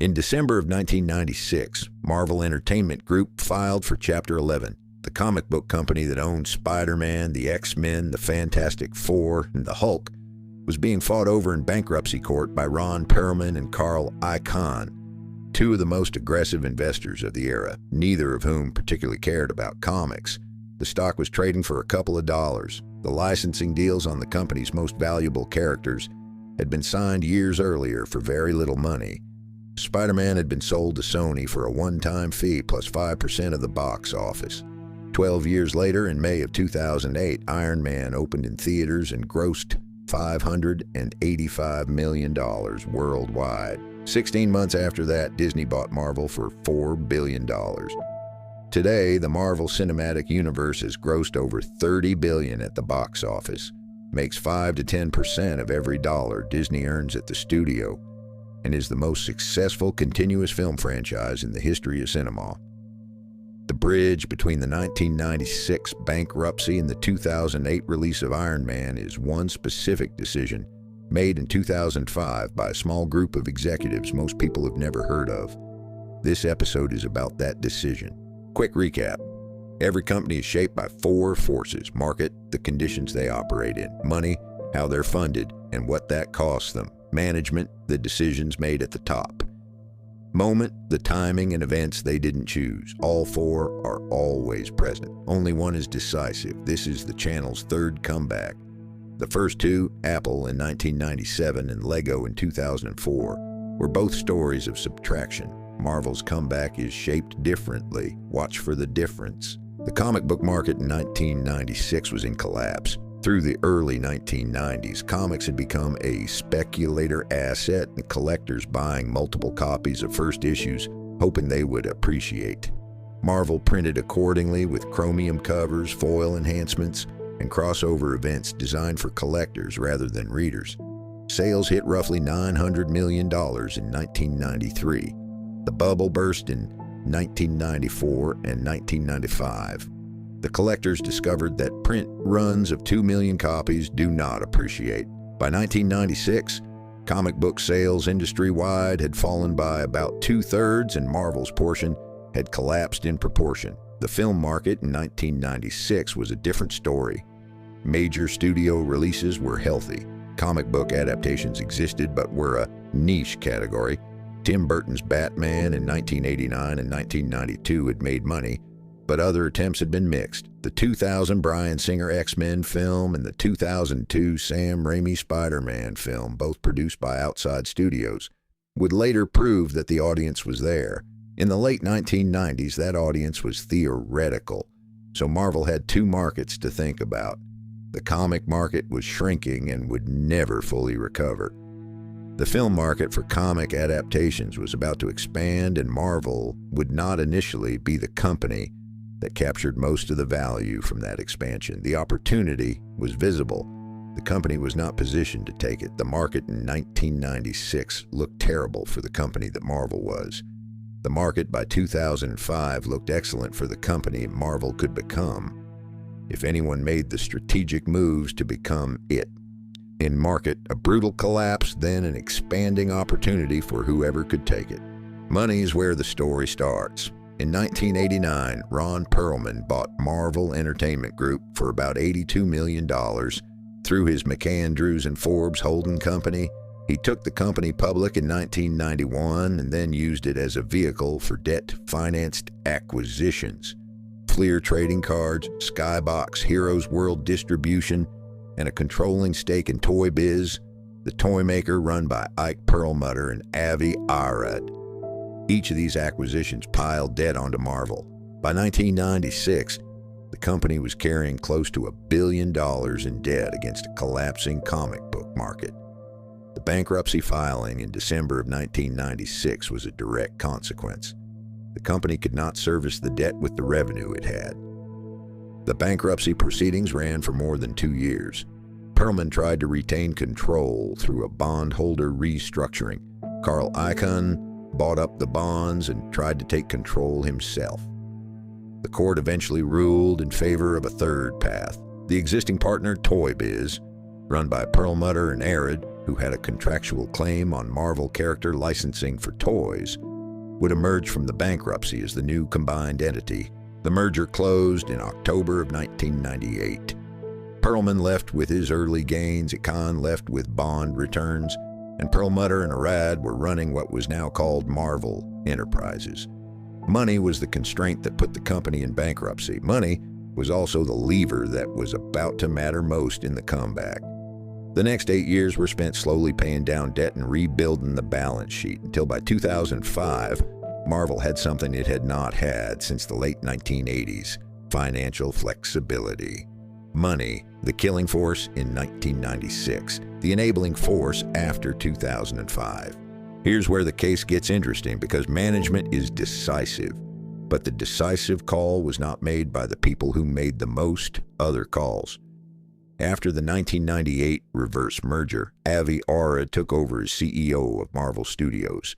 In December of 1996, Marvel Entertainment Group filed for Chapter 11. The comic book company that owned Spider-Man, the X-Men, the Fantastic Four, and the Hulk was being fought over in bankruptcy court by Ron Perlman and Carl Icahn, two of the most aggressive investors of the era, neither of whom particularly cared about comics. The stock was trading for a couple of dollars. The licensing deals on the company's most valuable characters had been signed years earlier for very little money. Spider-Man had been sold to Sony for a one-time fee plus 5% of the box office. 12 years later, in May of 2008, Iron Man opened in theaters and grossed $585 million worldwide. 16 months after that, Disney bought Marvel for $4 billion. Today, the Marvel Cinematic Universe has grossed over $30 billion at the box office, makes 5 to 10% of every dollar Disney earns at the studio, and is the most successful continuous film franchise in the history of cinema. The bridge between the 1996 bankruptcy and the 2008 release of Iron Man is one specific decision made in 2005 by a small group of executives most people have never heard of. This episode is about that decision. Quick recap. Every company is shaped by 4 forces: market, the conditions they operate in; money, how they're funded, and what that costs them; management, the decisions made at the top; moment, the timing and events they didn't choose. All 4 are always present. Only one is decisive. This is the channel's third comeback. The first 2, Apple in 1997 and Lego in 2004, were both stories of subtraction. Marvel's comeback is shaped differently. Watch for the difference. The comic book market in 1996 was in collapse. Through the early 1990s, comics had become a speculator asset, and collectors buying multiple copies of first issues, hoping they would appreciate. Marvel printed accordingly with chromium covers, foil enhancements, and crossover events designed for collectors rather than readers. Sales hit roughly $900 million in 1993. The bubble burst in 1994 and 1995. The collectors discovered that print runs of 2 million copies do not appreciate. By 1996, comic book sales industry-wide had fallen by about 2/3, and Marvel's portion had collapsed in proportion. The film market in 1996 was a different story. Major studio releases were healthy. Comic book adaptations existed but were a niche category. Tim Burton's Batman in 1989 and 1992 had made money, but other attempts had been mixed. The 2000 Bryan Singer X-Men film and the 2002 Sam Raimi Spider-Man film, both produced by outside studios, would later prove that the audience was there. In the late 1990s, that audience was theoretical, so Marvel had 2 markets to think about. The comic market was shrinking and would never fully recover. The film market for comic adaptations was about to expand, and Marvel would not initially be the company that captured most of the value from that expansion. The opportunity was visible. The company was not positioned to take it. The market in 1996 looked terrible for the company that Marvel was. The market by 2005 looked excellent for the company Marvel could become if anyone made the strategic moves to become it. In market, a brutal collapse, then an expanding opportunity for whoever could take it. Money is where the story starts. In 1989, Ron Perlman bought Marvel Entertainment Group for about $82 million through his McAndrews and Forbes holding company. He took the company public in 1991 and then used it as a vehicle for debt-financed acquisitions. Fleer Trading Cards, Skybox, Heroes World Distribution, and a controlling stake in Toy Biz, the toy maker run by Ike Perlmutter and Avi Arad. Each of these acquisitions piled debt onto Marvel. By 1996, the company was carrying close to $1 billion in debt against a collapsing comic book market. The bankruptcy filing in December of 1996 was a direct consequence. The company could not service the debt with the revenue it had. The bankruptcy proceedings ran for more than 2 years. Perlman tried to retain control through a bondholder restructuring. Carl Icahn bought up the bonds and tried to take control himself. The court eventually ruled in favor of a third path. The existing partner, Toy Biz, run by Perlmutter and Arad, who had a contractual claim on Marvel character licensing for toys, would emerge from the bankruptcy as the new combined entity. The merger closed in October of 1998. Perlman left with his early gains, Ekan left with bond returns, and Perlmutter and Arad were running what was now called Marvel Enterprises. Money was the constraint that put the company in bankruptcy. Money was also the lever that was about to matter most in the comeback. The next 8 years were spent slowly paying down debt and rebuilding the balance sheet until by 2005, Marvel had something it had not had since the late 1980s: financial flexibility. Money, the killing force in 1996, the enabling force after 2005. Here's where the case gets interesting, because management is decisive, but the decisive call was not made by the people who made the most other calls. After the 1998 reverse merger, Avi Arad took over as CEO of Marvel Studios.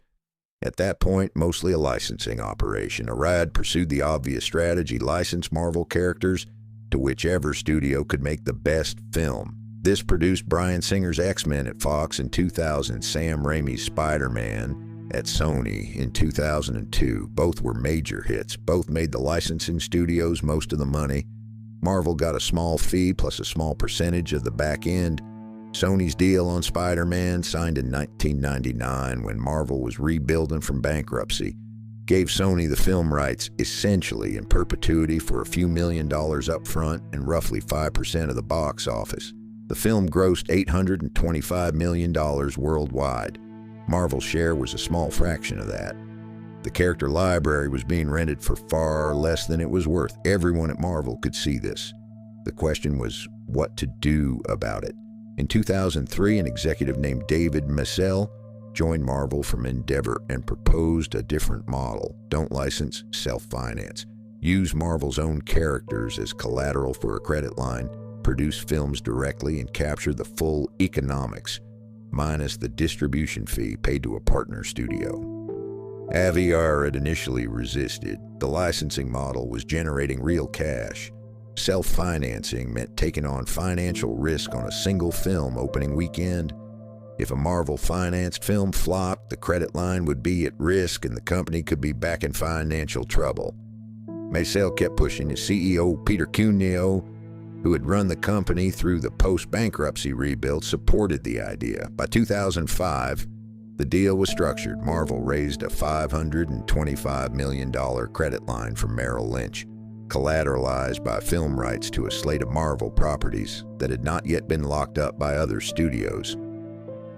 At that point, mostly a licensing operation, Arad pursued the obvious strategy: license Marvel characters to whichever studio could make the best film. This produced Bryan Singer's X-Men at Fox in 2000, Sam Raimi's Spider-Man at Sony in 2002. Both were major hits. Both made the licensing studios most of the money. Marvel got a small fee plus a small percentage of the back end. Sony's deal on Spider-Man, signed in 1999 when Marvel was rebuilding from bankruptcy, gave Sony the film rights essentially in perpetuity for a few $1 million up front and roughly 5% of the box office. The film grossed $825 million worldwide. Marvel's share was a small fraction of that. The character library was being rented for far less than it was worth. Everyone at Marvel could see this. The question was what to do about it. In 2003, an executive named David Massell joined Marvel from Endeavor and proposed a different model. Don't license, self-finance. Use Marvel's own characters as collateral for a credit line. Produce films directly and capture the full economics, minus the distribution fee paid to a partner studio. Avi Arad initially resisted. The licensing model was generating real cash. Self-financing meant taking on financial risk on a single film opening weekend. If a Marvel-financed film flopped, the credit line would be at risk and the company could be back in financial trouble. Massell kept pushing. His CEO, Peter Cuneo, who had run the company through the post-bankruptcy rebuild, supported the idea. By 2005, the deal was structured. Marvel raised a $525 million credit line from Merrill Lynch, collateralized by film rights to a slate of Marvel properties that had not yet been locked up by other studios.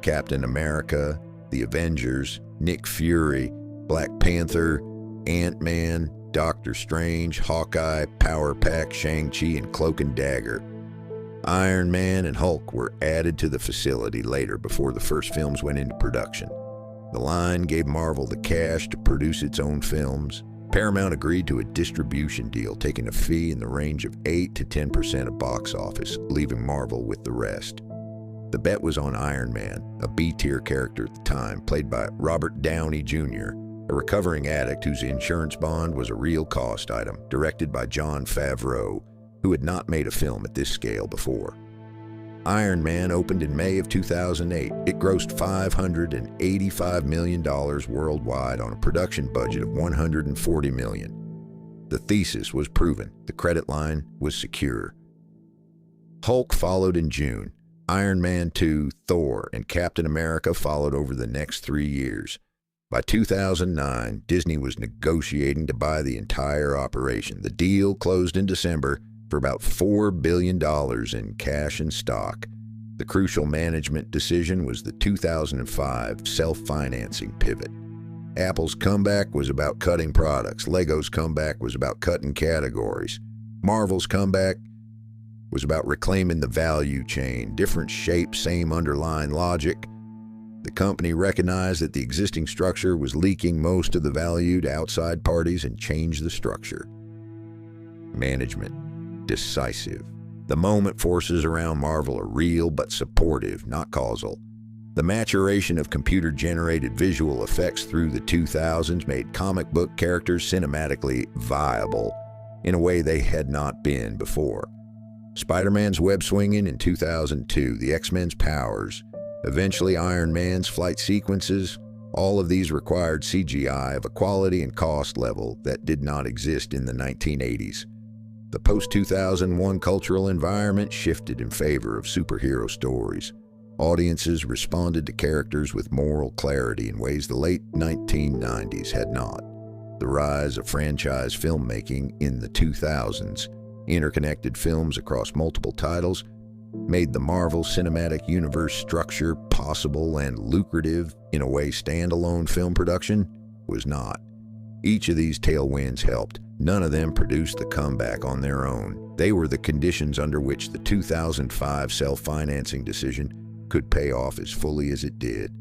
Captain America, The Avengers, Nick Fury, Black Panther, Ant-Man, Doctor Strange, Hawkeye, Power Pack, Shang-Chi, and Cloak and Dagger. Iron Man and Hulk were added to the facility later before the first films went into production. The line gave Marvel the cash to produce its own films. Paramount agreed to a distribution deal, taking a fee in the range of 8 to 10% of box office, leaving Marvel with the rest. The bet was on Iron Man, a B-tier character at the time, played by Robert Downey Jr., a recovering addict whose insurance bond was a real cost item, directed by Jon Favreau, who had not made a film at this scale before. Iron Man opened in May of 2008. It grossed $585 million worldwide on a production budget of $140 million. The thesis was proven. The credit line was secure. Hulk followed in June. Iron Man 2, Thor, and Captain America followed over the next 3 years. By 2009, Disney was negotiating to buy the entire operation. The deal closed in December for about $4 billion in cash and stock. The crucial management decision was the 2005 self-financing pivot. Apple's comeback was about cutting products. Lego's comeback was about cutting categories. Marvel's comeback was about reclaiming the value chain. Different shape, same underlying logic. The company recognized that the existing structure was leaking most of the value to outside parties and changed the structure. Management. Decisive. The moment forces around Marvel are real but supportive, not causal. The maturation of computer-generated visual effects through the 2000s made comic book characters cinematically viable in a way they had not been before. Spider-Man's web swinging in 2002, the X-Men's powers, Eventually, Iron Man's flight sequences, all of these required CGI of a quality and cost level that did not exist in the 1980s. The post-2001 cultural environment shifted in favor of superhero stories. Audiences responded to characters with moral clarity in ways the late 1990s had not. The rise of franchise filmmaking in the 2000s, interconnected films across multiple titles, made the Marvel Cinematic Universe structure possible and lucrative in a way standalone film production was not. Each of these tailwinds helped. None of them produced the comeback on their own. They were the conditions under which the 2005 self-financing decision could pay off as fully as it did.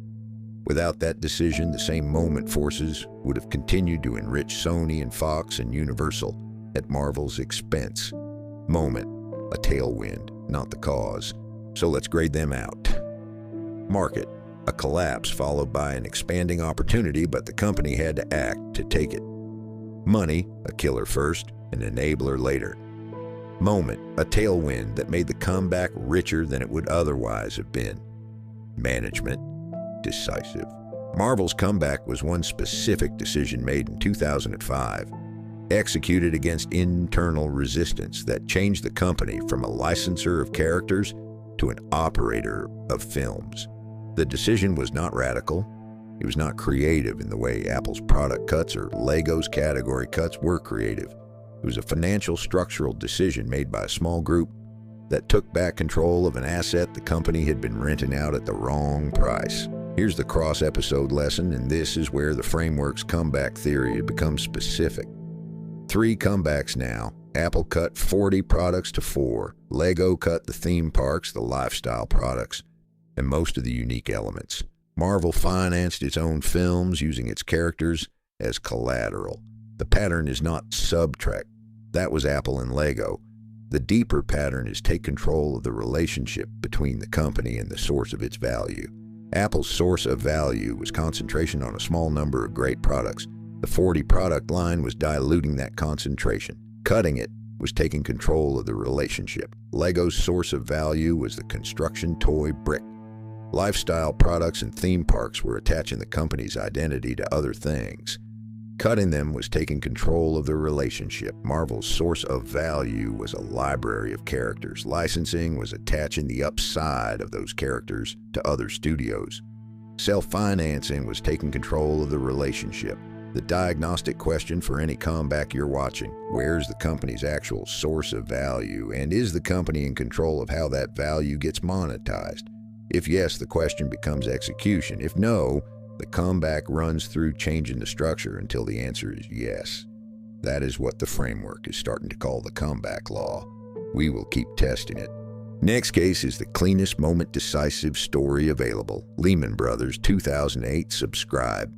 Without that decision, the same moment forces would have continued to enrich Sony and Fox and Universal at Marvel's expense. Moment, a tailwind, not the cause. So let's grade them out. Market, a collapse followed by an expanding opportunity, but the company had to act to take it. Money, a killer first, an enabler later. Moment, a tailwind that made the comeback richer than it would otherwise have been. Management, decisive. Marvel's comeback was one specific decision made in 2005, executed against internal resistance that changed the company from a licensor of characters to an operator of films. The decision was not radical. It was not creative in the way Apple's product cuts or Lego's category cuts were creative. It was a financial structural decision made by a small group that took back control of an asset the company had been renting out at the wrong price. Here's the cross-episode lesson, and this is where the framework's comeback theory becomes specific. 3 comebacks now. Apple cut 40 products to 4. Lego cut the theme parks, the lifestyle products, and most of the unique elements. Marvel financed its own films using its characters as collateral. The pattern is not subtract. That was Apple and Lego. The deeper pattern is take control of the relationship between the company and the source of its value. Apple's source of value was concentration on a small number of great products. The 40 product line was diluting that concentration. Cutting it was taking control of the relationship. Lego's source of value was the construction toy brick. Lifestyle products and theme parks were attaching the company's identity to other things. Cutting them was taking control of the relationship. Marvel's source of value was a library of characters. Licensing was attaching the upside of those characters to other studios. Self-financing was taking control of the relationship. The diagnostic question for any comeback you're watching: where's the company's actual source of value, and is the company in control of how that value gets monetized? If yes, the question becomes execution. If no, the comeback runs through changing the structure until the answer is yes. That is what the framework is starting to call the comeback law. We will keep testing it. Next case is the cleanest moment decisive story available. Lehman Brothers, 2008, subscribe.